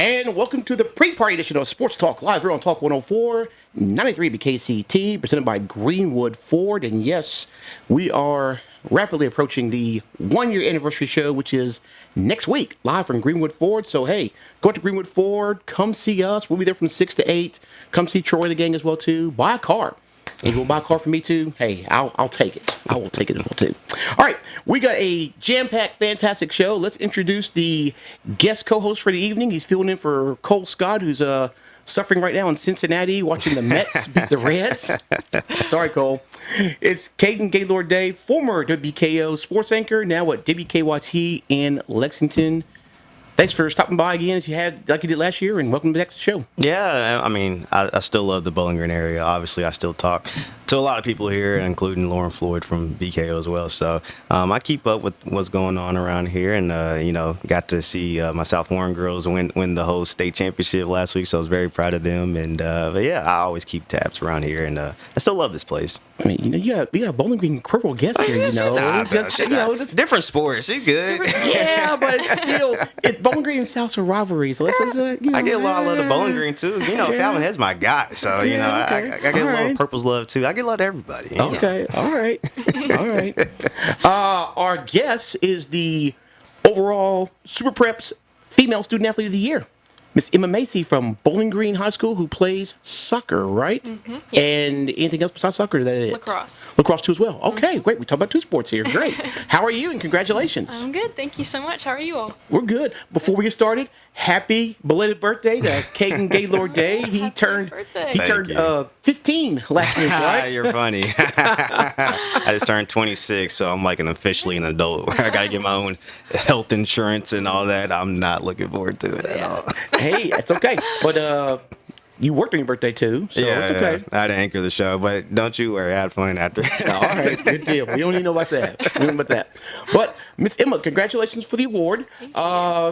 And welcome to the pre-party edition of Sports Talk Live here on Talk 104, 93 WKYT, presented by Greenwood Ford. And yes, we are rapidly approaching the one-year anniversary show, which is next week, live from Greenwood Ford. So, hey, go to Greenwood Ford, come see us. We'll be there from 6 to 8. Come see Troy and the gang as well, too. Buy a car. And if you'll buy a car for me, too, hey, I'll take it. I will take it as well, too. All right, we got a jam-packed, fantastic show. Let's introduce the guest co-host for the evening. He's filling in for Cole Scott, who's suffering right now in Cincinnati, watching the Mets beat the Reds. Sorry, Cole. It's Kaden Gaylord-Day, former WKO sports anchor, now at WKYT in Lexington. Thanks for stopping by again as you had, like you did last year, and welcome back to the show. Yeah, I mean, I still love the Bowling Green area. Obviously, I still talk to a lot of people here, including Lauren Floyd from BKO as well. So I keep up with what's going on around here, and got to see my South Warren girls win the whole state championship last week. So I was very proud of them. And but yeah, I always keep tabs around here, and I still love this place. I mean, you got a Bowling Green purple guest here. Just different sports. You good? Yeah, but it's still Bowling Green and South's a rivalry. So I get a lot of love to Bowling Green too. Calvin Head's my guy, so okay. I get a lot of Purple's love too. I get a lot to everybody. Okay, all right. Our guest is the overall Super Preps Female Student Athlete of the Year, Miss Emma Macy from Bowling Green High School, who plays soccer, right? Mm-hmm. Yes. And anything else besides soccer? Lacrosse too as well. Okay, great. We talk about two sports here. Great. How are you? And congratulations. I'm good. Thank you so much. How are you all? We're good. Before we get started, happy belated birthday to Kaden Gaylord-Day. He turned 15 last week, right? You're funny. I just turned 26, so I'm like officially an adult. I got to get my own health insurance and all that. I'm not looking forward to it at all. Hey, it's okay. But you worked on your birthday too, so it's okay. I had to anchor the show, but don't you worry, I had fun after. All right, good deal. We don't even know about that. But Miss Emma, congratulations for the award.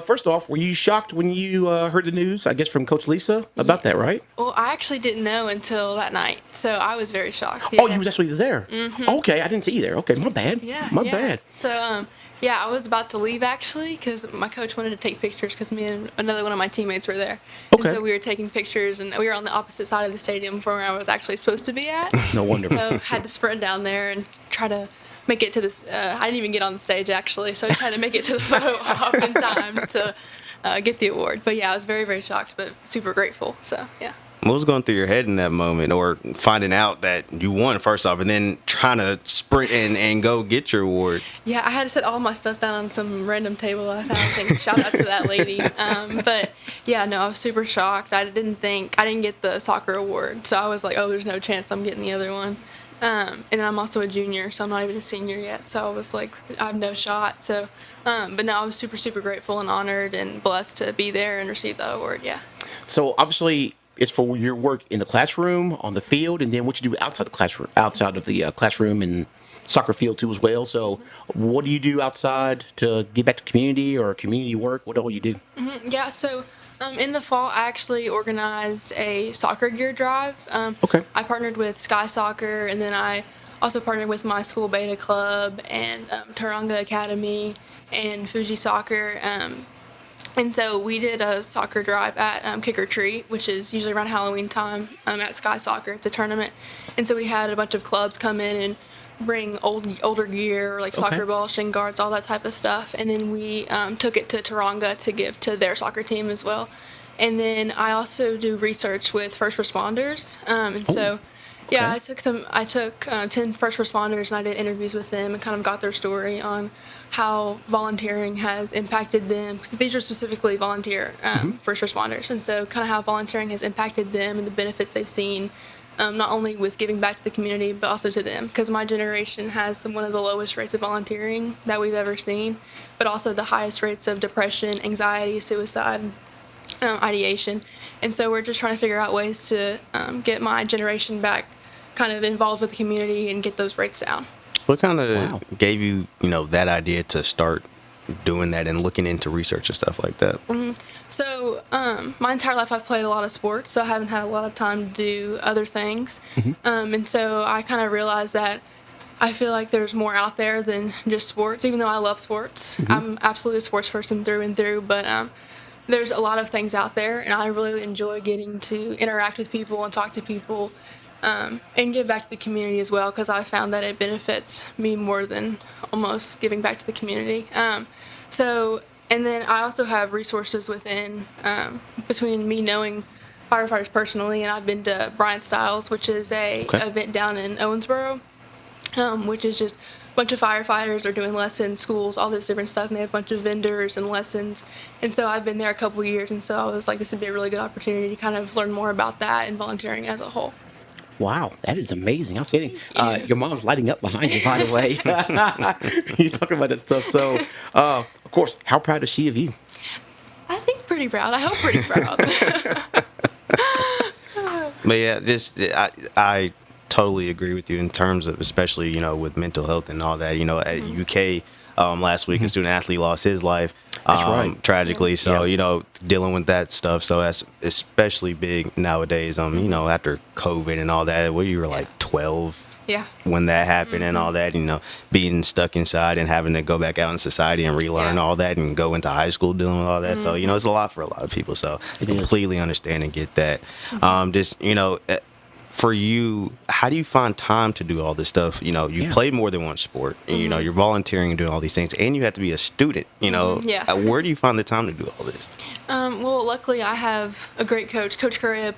First off, were you shocked when you heard the news, I guess from Coach Lisa, about that, right? Well, I actually didn't know until that night, so I was very shocked. Yeah. Oh, you was actually there? Mm-hmm. Okay, I didn't see you there. Okay, my bad. My bad. So, I was about to leave, actually, because my coach wanted to take pictures because me and another one of my teammates were there. Okay. And so we were taking pictures, and we were on the opposite side of the stadium from where I was actually supposed to be at. No wonder. So had to sprint down there and try to make it to this. I didn't even get on the stage, actually, so I tried to make it to the photo op in time to get the award. But, I was very, very shocked, but super grateful. So, yeah. What was going through your head in that moment, or finding out that you won first off, and then trying to sprint and go get your award? Yeah, I had to set all my stuff down on some random table I found. Shout out to that lady. I was super shocked. I didn't get the soccer award, so I was like, oh, there's no chance I'm getting the other one. And then I'm also a junior, so I'm not even a senior yet. So I was like, I have no shot. So, but no, I was super, super grateful and honored and blessed to be there and receive that award. Yeah. So obviously, it's for your work in the classroom, on the field, and then what you do outside of the classroom and soccer field too as well. So what do you do outside to get back to community or community work? What all you do? Mm-hmm. Yeah, so in the fall, I actually organized a soccer gear drive. Okay. I partnered with Sky Soccer, and then I also partnered with my school Beta Club and Taronga Academy and Fuji Soccer. And so we did a soccer drive at Kick or Treat, which is usually around Halloween time at Sky Soccer. It's a tournament. And so we had a bunch of clubs come in and bring older gear, like soccer balls, shin guards, all that type of stuff. And then we took it to Taronga to give to their soccer team as well. And then I also do research with first responders. I took 10 first responders and I did interviews with them and kind of got their story on how volunteering has impacted them, because these are specifically volunteer first responders, and so kind of how volunteering has impacted them and the benefits they've seen, not only with giving back to the community, but also to them, because my generation has one of the lowest rates of volunteering that we've ever seen, but also the highest rates of depression, anxiety, suicide, ideation. And so we're just trying to figure out ways to get my generation back kind of involved with the community and get those rates down. What kind of gave you, that idea to start doing that and looking into research and stuff like that? Mm-hmm. So my entire life I've played a lot of sports, so I haven't had a lot of time to do other things. Mm-hmm. And so I kind of realized that I feel like there's more out there than just sports, even though I love sports. Mm-hmm. I'm absolutely a sports person through and through, but there's a lot of things out there, and I really enjoy getting to interact with people and talk to people, and give back to the community as well, because I found that it benefits me more than almost giving back to the community. And then I also have resources within, between me knowing firefighters personally, and I've been to Bryant Styles, which is a event down in Owensboro, which is just a bunch of firefighters are doing lessons, schools, all this different stuff, and they have a bunch of vendors and lessons. And so I've been there a couple years, and so I was like, this would be a really good opportunity to kind of learn more about that and volunteering as a whole. Wow, that is amazing. Outstanding. Your mom's lighting up behind you, by the way. You're talking about that stuff. So, of course, how proud is she of you? I think pretty proud. I hope pretty proud. But yeah, I totally agree with you in terms of, especially, with mental health and all that. At UK last week, a student athlete lost his life. That's right. Tragically. So, dealing with that stuff. So that's especially big nowadays. After COVID and all that, where you were like 12 when that happened and all that, being stuck inside and having to go back out in society and relearn all that and go into high school dealing with all that. So, it's a lot for a lot of people. So I completely understand and get that. For you, how do you find time to do all this stuff? You play more than one sport, and, you're volunteering and doing all these things, and you have to be a student, Where do you find the time to do all this? Well, luckily I have a great coach. Coach Correa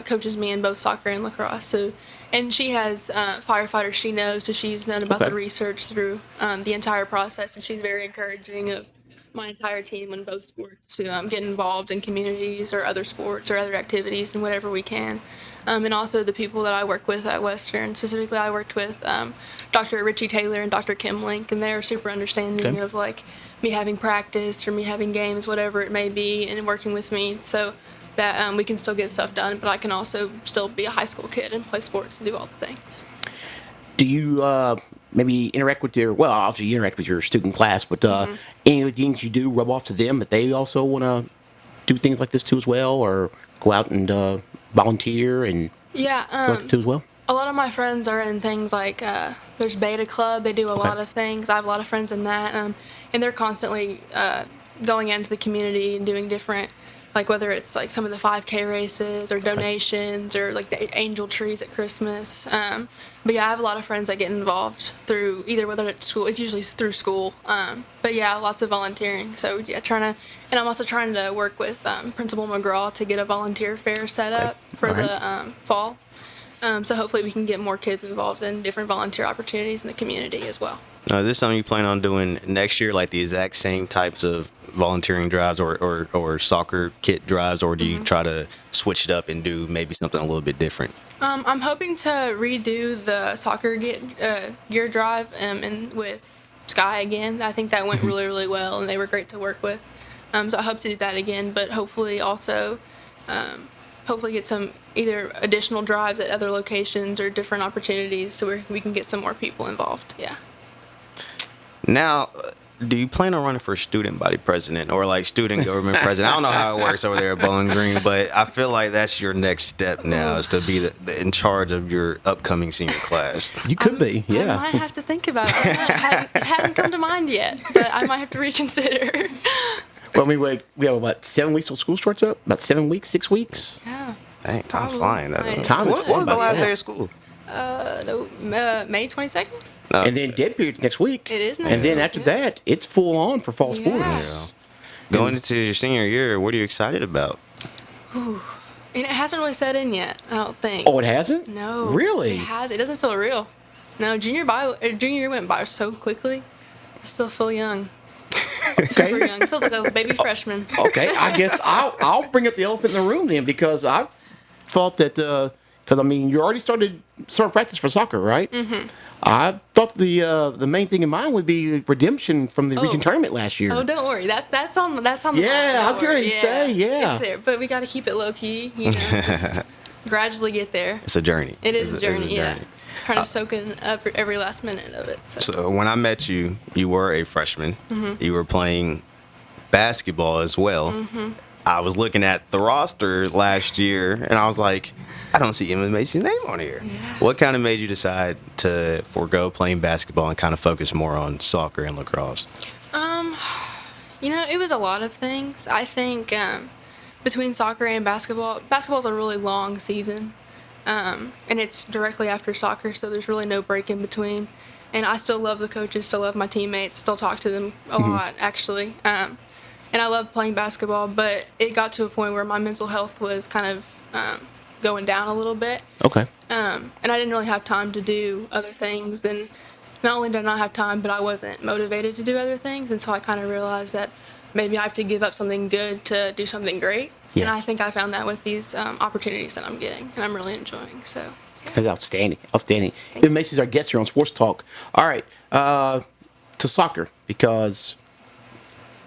coaches me in both soccer and lacrosse. And she has firefighters she knows, so she's known about the research through the entire process, and she's very encouraging of my entire team in both sports to get involved in communities or other sports or other activities and whatever we can. And also the people that I work with at Western. Specifically, I worked with Dr. Richie Taylor and Dr. Kim Link, and they're super understanding of like me having practice or me having games, whatever it may be, and working with me so that we can still get stuff done, but I can also still be a high school kid and play sports and do all the things. Do you maybe interact with obviously you interact with your student class, but any of the things you do rub off to them that they also want to do things like this too as well, or go out and volunteer and stuff like that too as well? A lot of my friends are in things like there's Beta Club. They do a lot of things. I have a lot of friends in that, and they're constantly going into the community and doing different, like whether it's like some of the 5K races or donations or like the angel trees at Christmas. But yeah, I have a lot of friends that get involved through either whether it's school. It's usually through school. But yeah, lots of volunteering. So yeah, and I'm also trying to work with Principal McGraw to get a volunteer fair set up for the fall. So hopefully we can get more kids involved in different volunteer opportunities in the community as well. Is this something you plan on doing next year, like the exact same types of volunteering drives or soccer kit drives, or do you try to switch it up and do maybe something a little bit different? I'm hoping to redo the soccer gear drive and with Sky again. I think that went really, really well, and they were great to work with. So I hope to do that again, but hopefully also get some either additional drives at other locations or different opportunities so we can get some more people involved. Yeah. Now, do you plan on running for student body president or like student government president? I don't know how it works over there at Bowling Green, but I feel like that's your next step now, is to be in charge of your upcoming senior class. You could be, yeah. I might have to think about it. It hadn't come to mind yet, but I might have to reconsider. Well, we have about 7 weeks till school starts up. About 7 weeks, 6 weeks. Yeah. Dang, time's flying. Time is What was the last day of school? May 22nd. No. And then dead period's next week. It is next And then week, after that, it's full on for fall sports. Yeah. Going into your senior year, what are you excited about? And it hasn't really set in yet, I don't think. Oh, it hasn't? No. Really? It has. It doesn't feel real. No, junior year went by so quickly. I still feel young. Super young. Still like a baby freshman. Okay, I guess I'll bring up the elephant in the room then, because I've thought that you already started summer practice for soccer, right? Mm-hmm. I thought the main thing in mind would be redemption from the region tournament last year. Oh, don't worry. That's on the I was going to say, It's there, but we got to keep it low key. Just gradually get there. It's a journey. It is a journey. Yeah. Trying to soak in every last minute of it. So when I met you, you were a freshman. Mm-hmm. You were playing basketball as well. Mm-hmm. I was looking at the roster last year, and I was like, I don't see Emma Macy's name on here. Yeah. What kind of made you decide to forego playing basketball and kind of focus more on soccer and lacrosse? It was a lot of things. I think between soccer and basketball's a really long season, and it's directly after soccer, so there's really no break in between. And I still love the coaches, still love my teammates, still talk to them a lot, actually. And I love playing basketball, but it got to a point where my mental health was kind of going down a little bit. Okay. And I didn't really have time to do other things. And not only did I not have time, but I wasn't motivated to do other things. And so I kind of realized that maybe I have to give up something good to do something great. Yeah. And I think I found that with these opportunities that I'm getting, and I'm really enjoying. So. That's outstanding. Outstanding. Emma Macy's our guest here on Sports Talk. All right. To soccer, because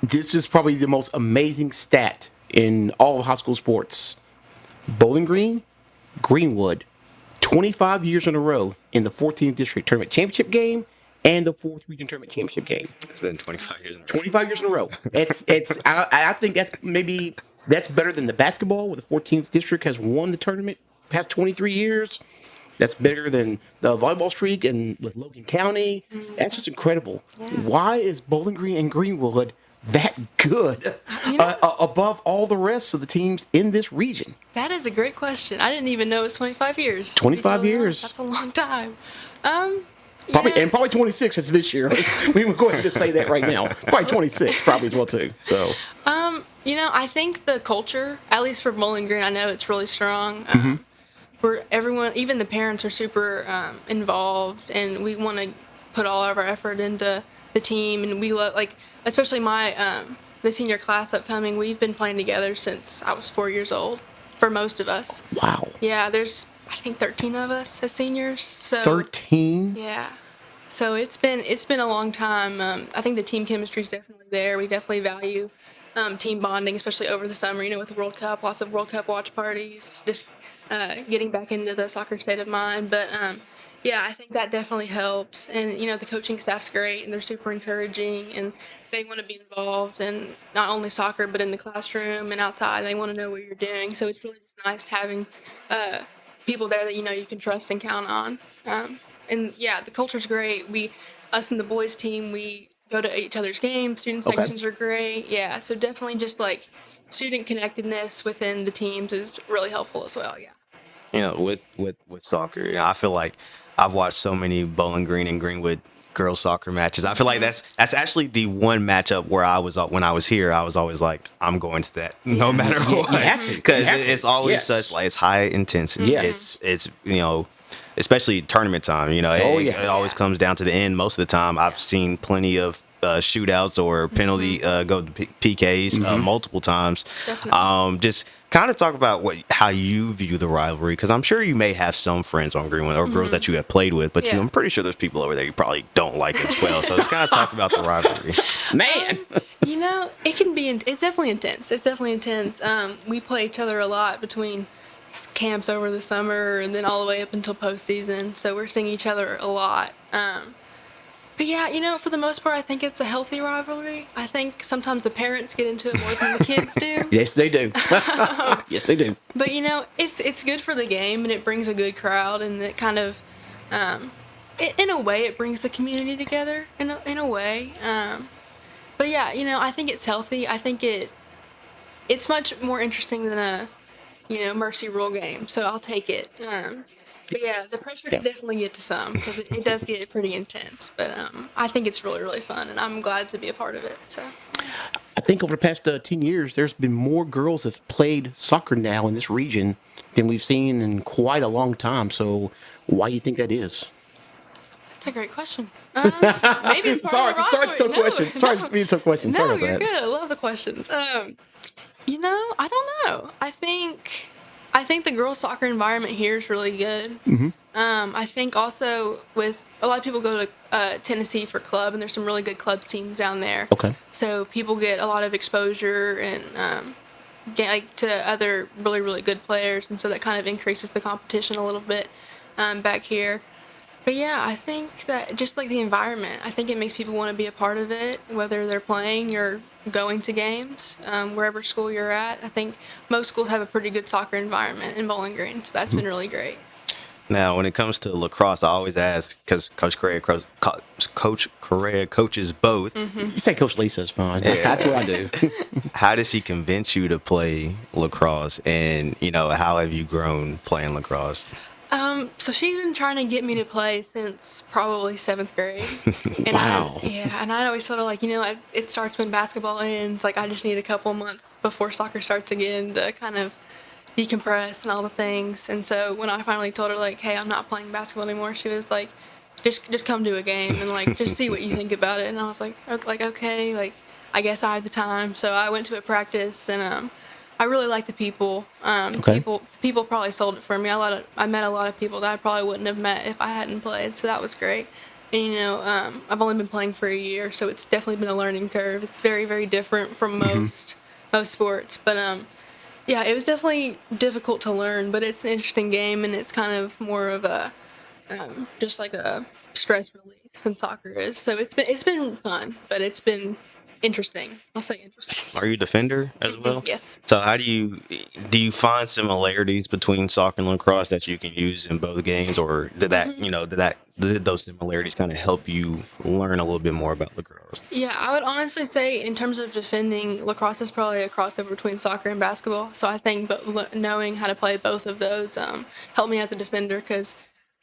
this is probably the most amazing stat in all of high school sports. Bowling Green, Greenwood, 25 years in a row in the 14th District Tournament Championship game and the 4th Region Tournament Championship game. It's been 25 years in a row. 25 years in a row. I think that's better than the basketball, where the 14th District has won the tournament past 23 years. That's better than the volleyball streak and with Logan County. That's just incredible. Yeah. Why is Bowling Green and Greenwood that good above all the rest of the teams in this region? That is a great question. I didn't even know it was 25 years. 25 years. That's a long time. Probably 26 is this year. We will go ahead and say that right now. Probably 26 probably as well too. So I think the culture, at least for Bowling Green, I know it's really strong. Where everyone, even the parents, are super involved, and we want to put all of our effort into the team. And we love, especially the senior class upcoming. We've been playing together since I was 4 years old. For most of us. wow. Yeah, there's I think 13 of us as seniors. So 13. yeah. So it's been a long time. I think the team chemistry is definitely there. We definitely value team bonding, especially over the summer. With the World Cup, lots of World Cup watch parties. Just getting back into the soccer state of mind. But I think that definitely helps. And the coaching staff's great, and they're super encouraging, and they want to be involved in not only soccer but in the classroom and outside. They want to know what you're doing. So it's really just nice having people there that you can trust and count on. The culture's great. Us and the boys team, we go to each other's games. Student sections are great. Yeah, so definitely just student connectedness within the teams is really helpful as well. Yeah. With soccer, I feel like I've watched so many Bowling Green and Greenwood girls soccer matches. I feel like that's actually the one matchup where when I was here, I was always like, I'm going to that no matter what. You have to. Because it's always such it's high intensity. Yes. It's especially tournament time. It always comes down to the end most of the time. I've seen plenty of shootouts or penalty go to PKs multiple times. Definitely. Just kind of talk about how you view the rivalry, because I'm sure you may have some friends on Greenwood or girls that you have played with, but I'm pretty sure there's people over there you probably don't like as well. So just kind of talk about the rivalry. Man, it can be. It's definitely intense. We play each other a lot between camps over the summer and then all the way up until postseason. So we're seeing each other a lot. But for the most part, I think it's a healthy rivalry. I think sometimes the parents get into it more than the kids do. Yes, they do. Yes, they do. But it's good for the game, and it brings a good crowd, and it kind of, in a way, it brings the community together. In a way. I think it's healthy. I think it's much more interesting than a mercy rule game. So I'll take it. The pressure can definitely get to some, because it does get pretty intense. But I think it's really, really fun, and I'm glad to be a part of it. So I think over the past 10 years, there's been more girls that have played soccer now in this region than we've seen in quite a long time. So why do you think that is? That's a great question. Maybe it's part of the rivalry. Sorry, it's a tough question. Sorry, it's being a tough question. No, Sorry about you're that. good. I love the questions. I don't know. I think the girls' soccer environment here is really good. I think also with a lot of people go to Tennessee for club, and there's some really good clubs teams down there. Okay. So people get a lot of exposure and get to other really, really good players, and so that kind of increases the competition a little bit back here. But I think that just the environment, I think it makes people want to be a part of it, whether they're playing or going to games, wherever school you're at. I think most schools have a pretty good soccer environment in Bowling Green, so that's been really great. Now, when it comes to lacrosse, I always ask because Coach Correa coaches both. You say Coach Lisa is fine. That's what I do. How did she convince you to play lacrosse, and how have you grown playing lacrosse? So she's been trying to get me to play since probably 7th grade. And Wow. And I always sort of like, it starts when basketball ends. Like, I just need a couple months before soccer starts again to kind of decompress and all the things. And so when I finally told her, like, hey, I'm not playing basketball anymore, she was like, just come to a game and, like, just see what you think about it. And I was like, okay, like, I guess I have the time. So I went to a practice, and I really like the people. Okay. People probably sold it for me. I met a lot of people that I probably wouldn't have met if I hadn't played. So that was great. And I've only been playing for a year, so it's definitely been a learning curve. It's very, very different from most sports. But yeah, it was definitely difficult to learn. But it's an interesting game, and it's kind of more of a just like a stress release than soccer is. So it's been fun, but it's been interesting. I'll say interesting. Are you a defender as well? Yes. So how do you find similarities between soccer and lacrosse that you can use in both games, or did those similarities kind of help you learn a little bit more about lacrosse? Yeah, I would honestly say in terms of defending, lacrosse is probably a crossover between soccer and basketball. So I think knowing how to play both of those helped me as a defender, because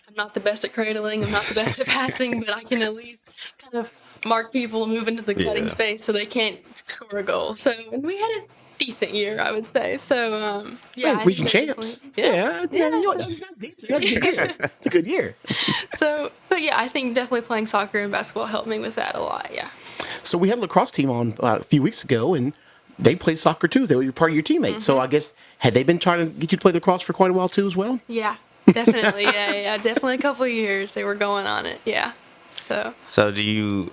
I'm not the best at cradling, I'm not the best at passing, but I can at least kind of mark people and move into the cutting space so they can't score a goal. So, and we had a decent year, I would say. So, yeah. I Region think champs. Yeah. That's not decent. That's a good year. It's a good year. So, but yeah, I think definitely playing soccer and basketball helped me with that a lot, yeah. So we had a lacrosse team on a few weeks ago, and they played soccer too. They were part of your teammates. So I guess, had they been trying to get you to play lacrosse for quite a while too as well? Yeah, definitely. Yeah. Definitely a couple of years they were going on it, yeah. So do you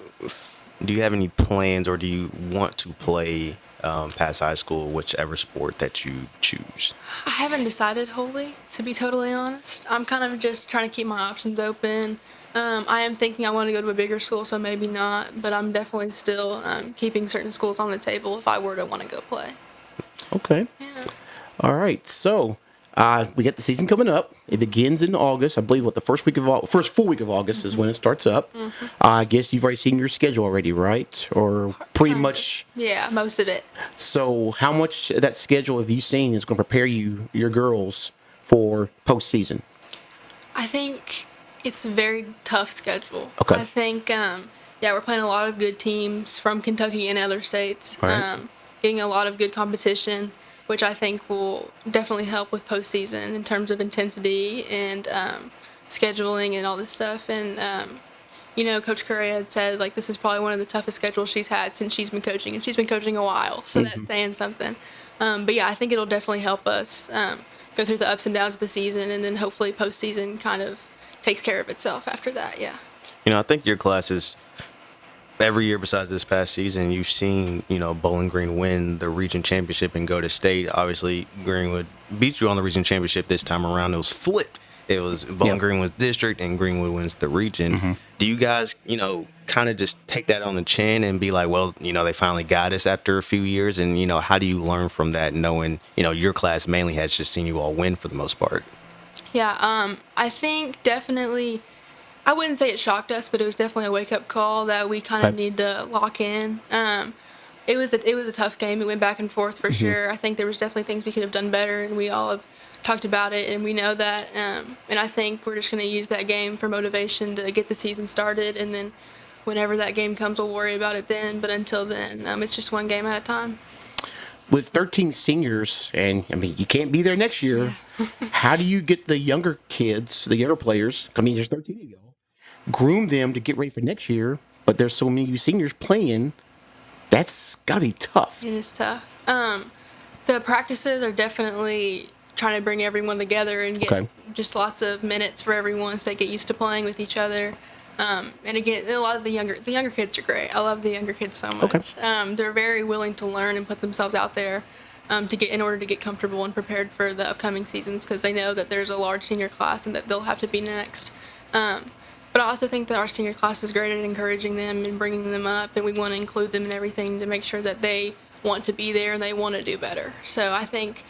have any plans, or do you want to play past high school, whichever sport that you choose? I haven't decided wholly, to be totally honest. I'm kind of just trying to keep my options open. I am thinking I want to go to a bigger school, so maybe not, but I'm definitely still keeping certain schools on the table if I were to want to go play. Okay. Yeah. All right. So we got the season coming up. It begins in August. I believe the first full week of August is when it starts up. I guess you've already seen your schedule already, right? Or pretty much. Yeah, most of it. So how much of that schedule have you seen is going to prepare your girls for postseason? I think it's a very tough schedule. Okay. I think, we're playing a lot of good teams from Kentucky and other states. All right. Getting a lot of good competition, which I think will definitely help with postseason in terms of intensity and scheduling and all this stuff. And, Coach Correa had said, like, this is probably one of the toughest schedules she's had since she's been coaching, and she's been coaching a while, so that's saying something. But, yeah, I think it'll definitely help us go through the ups and downs of the season, and then hopefully postseason kind of takes care of itself after that, yeah. I think your class is, every year besides this past season, you've seen, Bowling Green win the region championship and go to state. Obviously, Greenwood beat you on the region championship this time around. It was flipped. It was Bowling Green wins district and Greenwood wins the region. Do you guys, kind of just take that on the chin and be like, well, they finally got us after a few years? And, how do you learn from that, knowing, your class mainly has just seen you all win for the most part? Yeah, I think definitely, I wouldn't say it shocked us, but it was definitely a wake-up call that we kind of need to lock in. It was a tough game. It went back and forth for sure. I think there was definitely things we could have done better, and we all have talked about it, and we know that. And I think we're just going to use that game for motivation to get the season started, and then whenever that game comes, we'll worry about it then. But until then, it's just one game at a time. With 13 seniors, and you can't be there next year, how do you get the younger kids, the younger players, there's 13 of y'all, groom them to get ready for next year, but there's so many of you seniors playing, that's got to be tough. It is tough. The practices are definitely trying to bring everyone together and get just lots of minutes for everyone so they get used to playing with each other. And again, a lot of the younger kids are great. I love the younger kids so much. They're very willing to learn and put themselves out there in order to get comfortable and prepared for the upcoming seasons, because they know that there's a large senior class and that they'll have to be next. But I also think that our senior class is great at encouraging them and bringing them up, and we want to include them in everything to make sure that they want to be there and they want to do better. So I think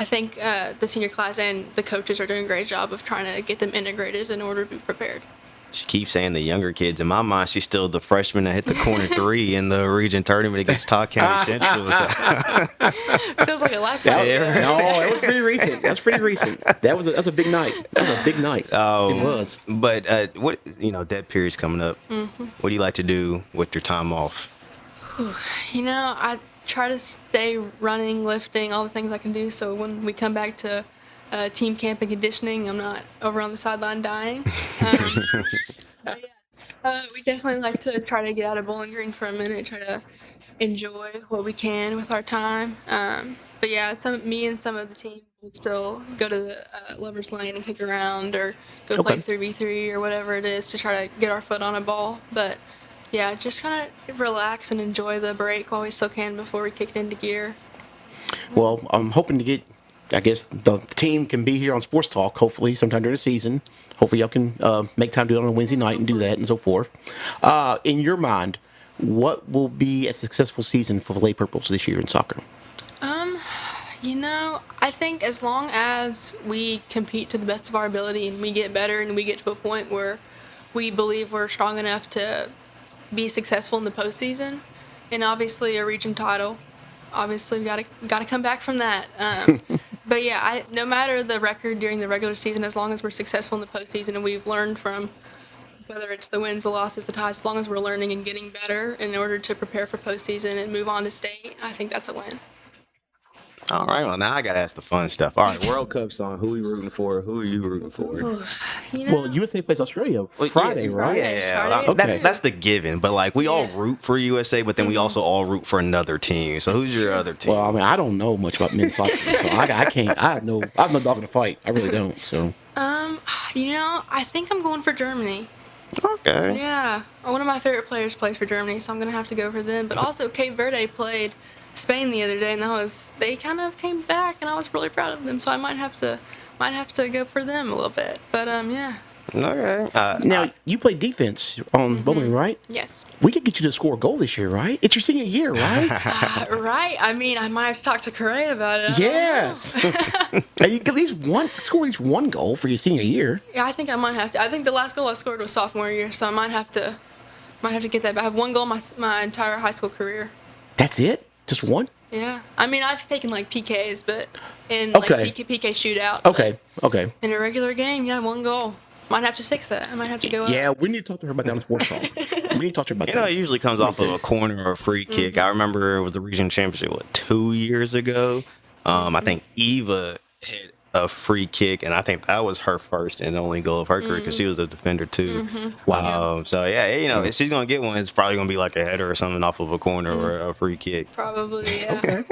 I think the senior class and the coaches are doing a great job of trying to get them integrated in order to be prepared. She keeps saying the younger kids. In my mind, she's still the freshman that hit the corner three in the region tournament against Todd County Central. So. Feels like a lifetime ago. No, that was pretty recent. That's pretty recent. That's a big night. That was a big night. It was. But dead period's coming up. Mm-hmm. What do you like to do with your time off? I try to stay running, lifting, all the things I can do. So when we come back to team camp and conditioning, I'm not over on the sideline dying. We definitely like to try to get out of Bowling Green for a minute, try to enjoy what we can with our time. But yeah, me and some of the team will still go to the Lover's Lane and kick around or go play 3v3 or whatever it is to try to get our foot on a ball. But yeah, just kind of relax and enjoy the break while we still can before we kick it into gear. Well, I'm hoping to get, I guess the team can be here on Sports Talk, hopefully, sometime during the season. Hopefully, y'all can make time to do it on a Wednesday night and do that and so forth. In your mind, what will be a successful season for the Lay Purples this year in soccer? I think as long as we compete to the best of our ability and we get better and we get to a point where we believe we're strong enough to be successful in the postseason, and obviously a region title. Obviously, we got to come back from that. But yeah, no matter the record during the regular season, as long as we're successful in the postseason and we've learned from whether it's the wins, the losses, the ties, as long as we're learning and getting better in order to prepare for postseason and move on to state, I think that's a win. All right, well, now I got to ask the fun stuff. All right, World Cup's on. Who are we rooting for? Who are you rooting for? Well, USA plays Australia Friday, right? Yeah. Okay. That's the given. But, we all root for USA, but then we also all root for another team. So who's your other team? Well, I don't know much about men's soccer, so I can't. I have no dog in the fight. I really don't. So. I think I'm going for Germany. Okay. Yeah, one of my favorite players plays for Germany, so I'm gonna have to go for them. But also, Cape Verde played Spain the other day, and they kind of came back, and I was really proud of them. So I might have to go for them a little bit. But yeah. Okay. Now you play defense on Bowling, right? Yes. We could get you to score a goal this year, right? It's your senior year, right? Right. I mean, I might have to talk to Correa about it. Yes. Now you at least score at least one goal for your senior year. Yeah, I think I might have to. I think the last goal I scored was sophomore year, so I might have to get that. But I have one goal my entire high school career. That's it? Just one? Yeah. I mean, I've taken PKs, but in PK shootout. Okay. In a regular game, one goal. Might have to fix that. I might have to go up. Yeah, we need to talk to her about that on Sports Talk. We need to talk to her about that. It usually comes off of a corner or a free kick. I remember it was the region championship, 2 years ago? I think Eva hit a free kick, and I think that was her first and only goal of her career because she was a defender too. Wow. So yeah, if she's gonna get one, it's probably gonna be like a header or something off of a corner or a free kick. Probably, yeah. Okay.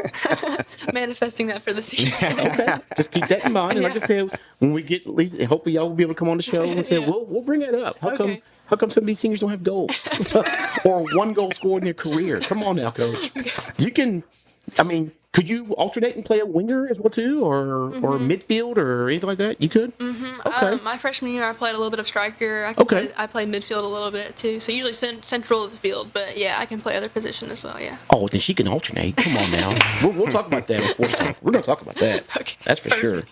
Manifesting that for the season. Okay. Just keep that in mind. And like I said, when we get, at least, hopefully y'all will be able to come on the show and say, we'll bring that up. How come some of these seniors don't have goals or one goal scored in their career? Come on now, Coach. You can. I mean, could you alternate and play a winger as well too, or midfield or anything like that? You could. Okay. My freshman year, I played a little bit of striker. I played midfield a little bit too. So usually central of the field, but yeah, I can play other position as well. Yeah. Oh, then she can alternate. Come on now. We'll talk about that in Sports Talk. We're gonna talk about that. Okay. That's for sure.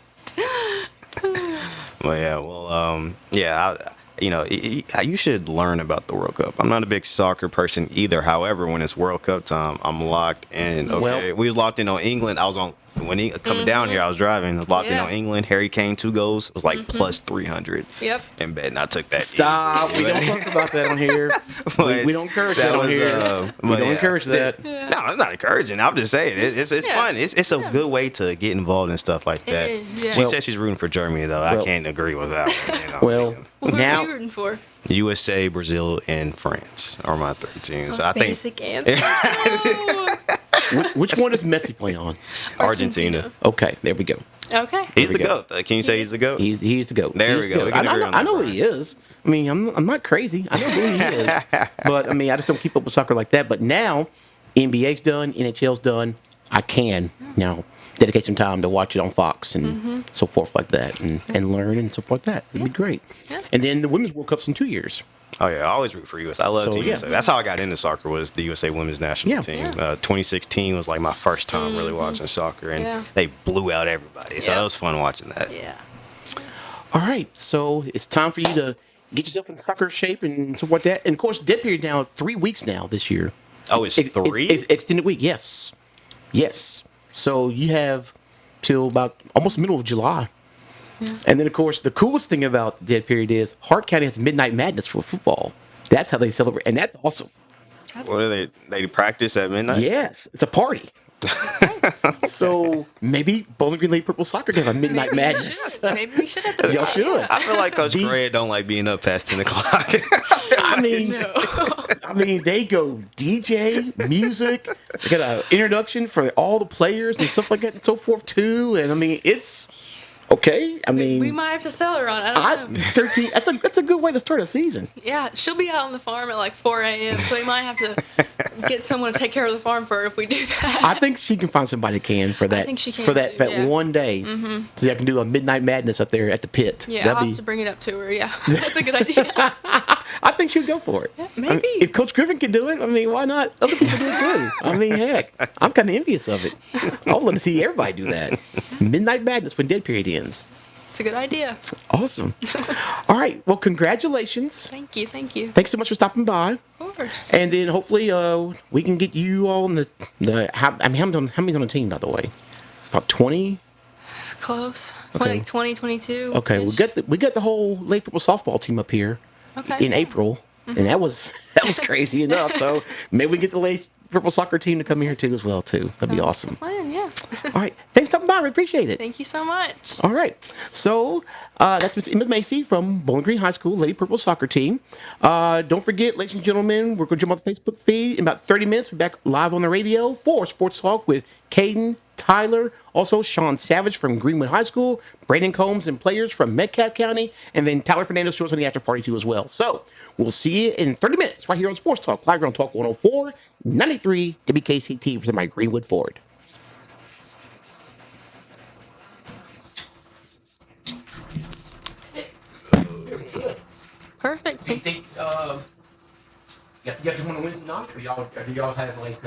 Well, yeah. You should learn about the World Cup. I'm not a big soccer person either. However, when it's World Cup time, I'm locked in. Okay, we was locked in on England. I was on when he coming down here. I was driving. I was locked in on England. Harry Kane 2 goals. It was like plus 300. Yep. And bet, and I took that. Stop. We don't talk about that on here. We don't encourage that on here. We don't encourage that. Yeah. No, I'm not encouraging. I'm just saying it's fun. It's a good way to get involved in stuff like that. Yeah. She said she's rooting for Germany though. I can't agree with that one. Who now, are you rooting for? USA, Brazil, and France are my 3 teams. I think. Basic answer. Which one does Messi play on? Argentina. Okay, there we go. Okay. He's the GOAT. Can you say he's the GOAT? He's the GOAT. There we go. We can agree on that. I know he is. I mean, I'm not crazy. I know who he is. But I mean, I just don't keep up with soccer like that. But now, NBA's done, NHL's done. I can now dedicate some time to watch it on Fox and so forth like that, and learn and so forth like that. It'd be great. Yeah. And then the Women's World Cup's in 2 years. Oh yeah, I always root for USA. I love So, Team yeah. USA. That's how I got into soccer, was the USA Women's National Yeah. Team. Yeah. 2016 was like my first time really watching soccer, and Yeah. they blew out everybody. So Yeah. it was fun watching that. Yeah. All right, so it's time for you to get yourself in soccer shape and stuff like that. And of course, dead period now 3 weeks now this year. Oh, it's 3? It's extended week. Yes, yes. So you have till about almost middle of July. Yeah. And then, of course, the coolest thing about the dead period is Hart County has Midnight Madness for football. That's how they celebrate, and that's awesome. What do they practice at midnight? Yes, it's a party. So maybe Bowling Green Lady Purple Soccer can have a Midnight Madness. Maybe we should have done Y'all that, should. yeah. I feel like Coach Gray don't like being up past 10 o'clock. I mean, they go DJ, music. They got an introduction for all the players and stuff like that and so forth too. And I mean, it's okay. I mean, We might have to sell her on. I don't know. 13. That's a good way to start a season. Yeah, she'll be out on the farm at like 4 a.m. So we might have to get someone to take care of the farm for her if we do that. I think she can find somebody that can for that. think she can for that too, that yeah. one day. So I can do a Midnight Madness up there at the pit. Yeah, I'll have to bring it up to her. Yeah, that's a good idea. I think she'd go for it. Yeah, I mean, maybe. if Coach Griffin can do it, I mean, why not? Other people do it too. I mean, heck, I'm kind of envious of it. I would love to see everybody do that. Midnight Madness when dead period ends. It's a good idea. Awesome. All right. Well, congratulations. Thank you. Thank you. Thanks so much for stopping by. Of course. And then hopefully we can get you all in how many's on the team, by the way? About 20? Close. Okay. Like 2022. Okay. We got the whole Lady Purple softball team up here Okay. in April. And that was crazy enough. So maybe we can get the Lady Purple soccer team to come here too as well too. That'd be awesome. Plan, yeah. All right. Thanks for stopping by. We appreciate it. Thank you so much. All right. So that's Miss Emma Macy from Bowling Green High School Lady Purple Soccer Team. Don't forget, ladies and gentlemen, we're going to jump on the Facebook feed in about 30 minutes. We're back live on the radio for Sports Talk with Kaden, Tyler, also Sean Savage from Greenwood High School, Brandon Combs and players from Metcalf County, and then Tyler Fernandez joins on the after party too as well. So we'll see you in 30 minutes right here on Sports Talk, live here on Talk 104, 93 WKYT, presented by Greenwood Ford. Perfect. You think you got to win Wednesday night, or y'all have like